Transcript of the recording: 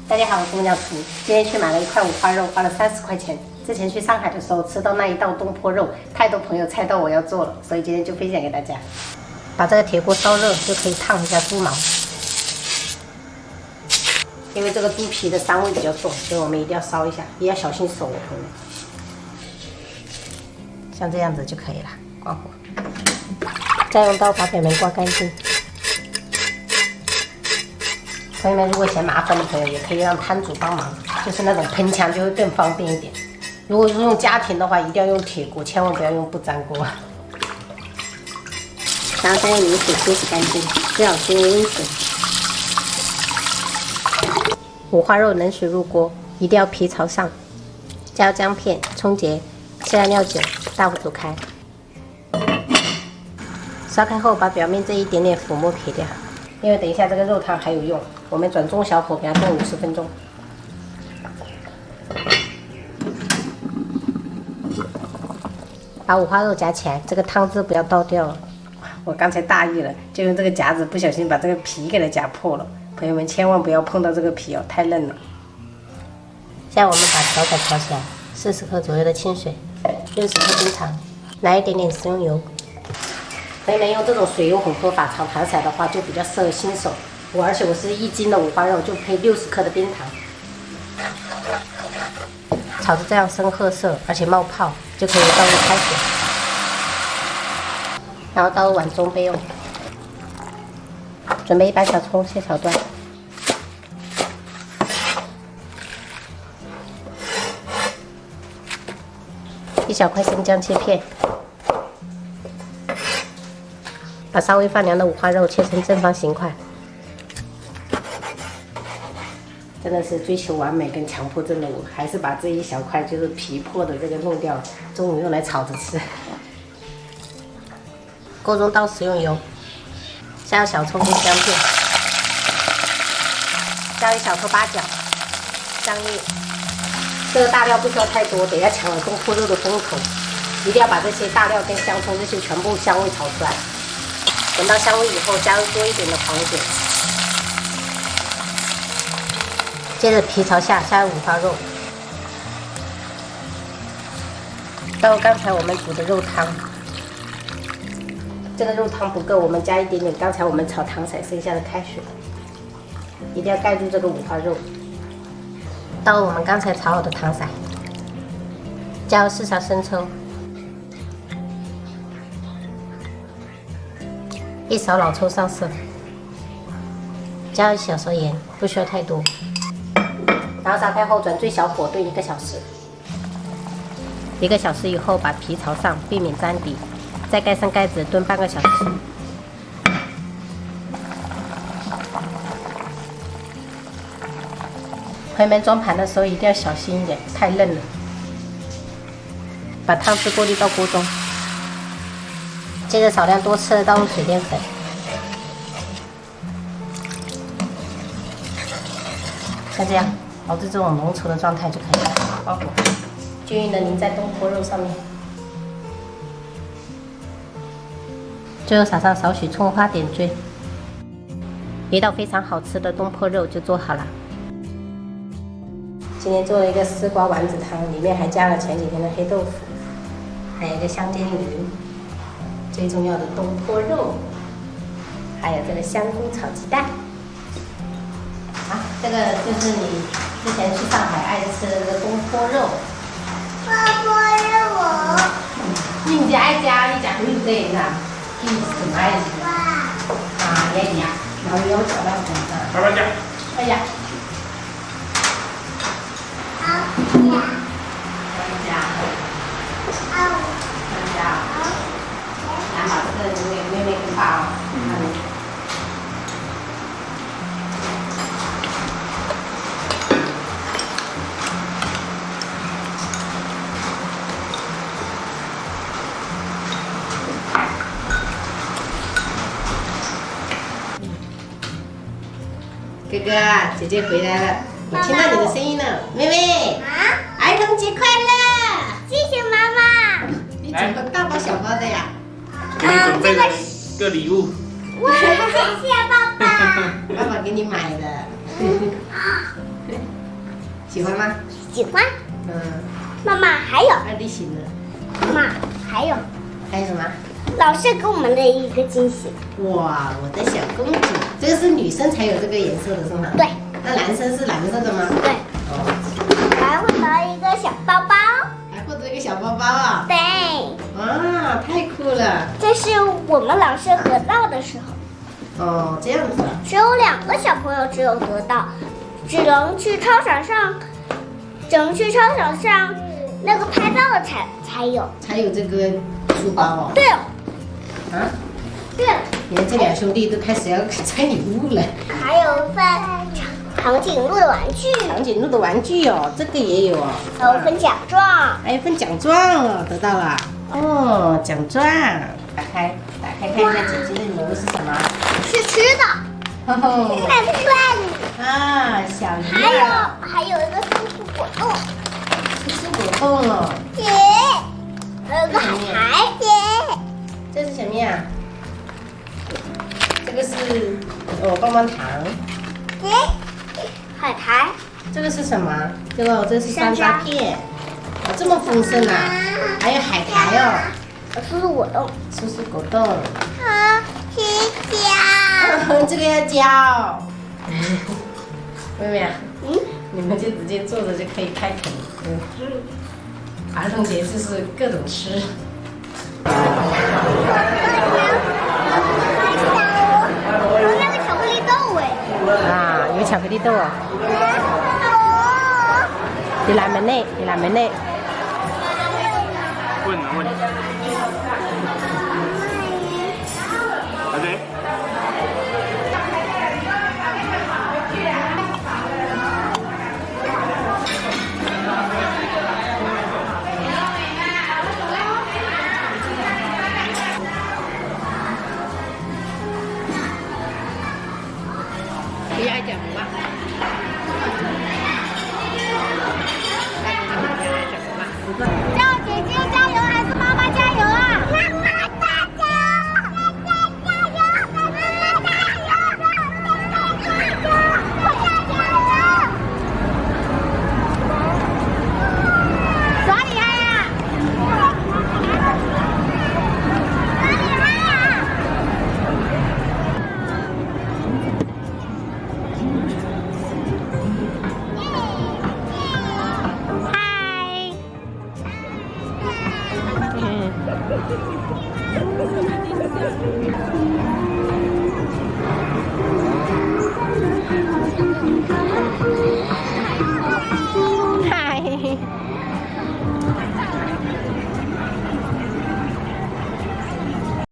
大家好，我是木匠厨。今天去买了一块五花肉，花了30块钱。之前去上海的时候吃到那一道东坡肉，太多朋友猜到我要做了，所以今天就分享给大家。把这个铁锅烧热，就可以烫一下猪毛。因为这个猪皮的膻味比较重，所以我们一定要烧一下，也要小心手哦，朋友们。像这样子就可以了，关火。再用刀把表面刮干净。朋友们，如果嫌麻烦的朋友，也可以让摊主帮忙，就是那种喷枪就会更方便一点。如果是用家庭的话，一定要用铁锅，千万不要用不粘锅。然后再用冷水清洗干净，最好是用温水。五花肉冷水入锅，一定要皮朝上，加姜片、葱节、吃料酒，大火煮开。烧开后，把表面这一点点浮沫撇掉，因为等一下这个肉汤还有用。我们转中小火给它炖50分钟。把五花肉夹起来，这个汤汁不要倒掉了。我刚才大意了，就用这个夹子不小心把这个皮给它夹破了。朋友们千万不要碰到这个皮哦，太嫩了。现在我们把调色调起来，40克左右的清水，60克冰糖，来一点点食用油。朋友们用这种水油混合法炒糖色的话，就比较适合新手。而且我是1斤的五花肉，就配60克的冰糖。炒至这样深褐色，而且冒泡，就可以倒入开水，然后倒入碗中备用。准备1把小葱，切小段。1小块生姜切片。把稍微放凉的五花肉切成正方形块。真的是追求完美跟强迫症的我，还是把这一小块就是皮破的这个弄掉，中午用来炒着吃。锅中倒食用油，下入小葱跟姜片，加1小颗八角、香叶。这个大料不需要太多，等一下抢了东坡肉的风头。一定要把这些大料跟香葱这些全部香味炒出来。闻到香味以后，加入多一点的黄酒。接着皮朝下下入五花肉，倒入刚才我们煮的肉汤。这个肉汤不够，我们加一点点刚才我们炒糖色剩下的开水。一定要盖住这个五花肉。倒入我们刚才炒好的糖色，加入4勺生抽，1勺老抽上色，加入1小勺盐，不需要太多。然后烧开后转最小火炖1个小时。1个小时以后把皮朝上，避免粘底，再盖上盖子炖半个小时。朋友们装盘的时候一定要小心一点，太嫩了。把汤汁过滤到锅中，接着少量多次的倒入水淀粉。像这样。保持这种浓稠的状态就可以了。关火，均匀的淋在东坡肉上面，最后撒上少许葱花点缀，一道非常好吃的东坡肉就做好了。今天做了一个丝瓜丸子汤，里面还加了前几天的黑豆腐，还有一个香煎鱼，最重要的东坡肉，还有这个香菇炒鸡蛋。啊，这个就是你之前去上海爱吃的这个东坡肉。东坡肉。你家爱食，你食几多呐？你很爱吃。啊，爷爷，然后有炒到什么？慢慢夹。哎呀。好呀。慢夹。好。慢夹。然后这个留给妹妹跟爸哦。哥哥，姐姐回来了，我听到你的声音了，妹妹。啊！儿童节快乐！谢谢妈妈。你准备大包小包的呀？给你准备了个礼物。哇，谢谢爸爸。爸爸给你买的。喜欢吗？喜欢。嗯，妈妈还有，二弟行了。妈妈还有，还有什么？老师给我们的一个惊喜。哇，我的小公主，这个是女生才有这个颜色的是吗？对。那男生是蓝色的吗？对。哦，还会得一个小包包。还获得一个小包包啊！对。哇，太酷了！这是我们老师合照的时候，哦，这样子啊。只有2个小朋友只有得到，只能去操场上那个拍照的才有。才有这个书包哦。对哦。啊，对了，你看这2兄弟都开始要拆礼物了。还有一份长颈鹿的玩具，长颈鹿的玩具哦，这个也有哦。还有一份奖状。还有一份奖状哦，得到了。哦，奖状，打开看一下姐姐的礼物是什么？是吃的。哦，看饭。啊，小鱼啊，还有一个舒服果冻。是果冻哦。姐，还有个海苔。姐，这是什么呀？这个是棒棒糖。姐，海苔。这个是什么？这是山楂片。哦，这么丰盛啊！还有海苔哦。舒服果冻。舒舒果冻。好，洗脚。这个要教。妹妹啊，嗯，你们就直接坐着就可以开啃。儿童节就是各种吃。有那个巧克力豆哎。啊，有巧克力豆哦。你来门内。问。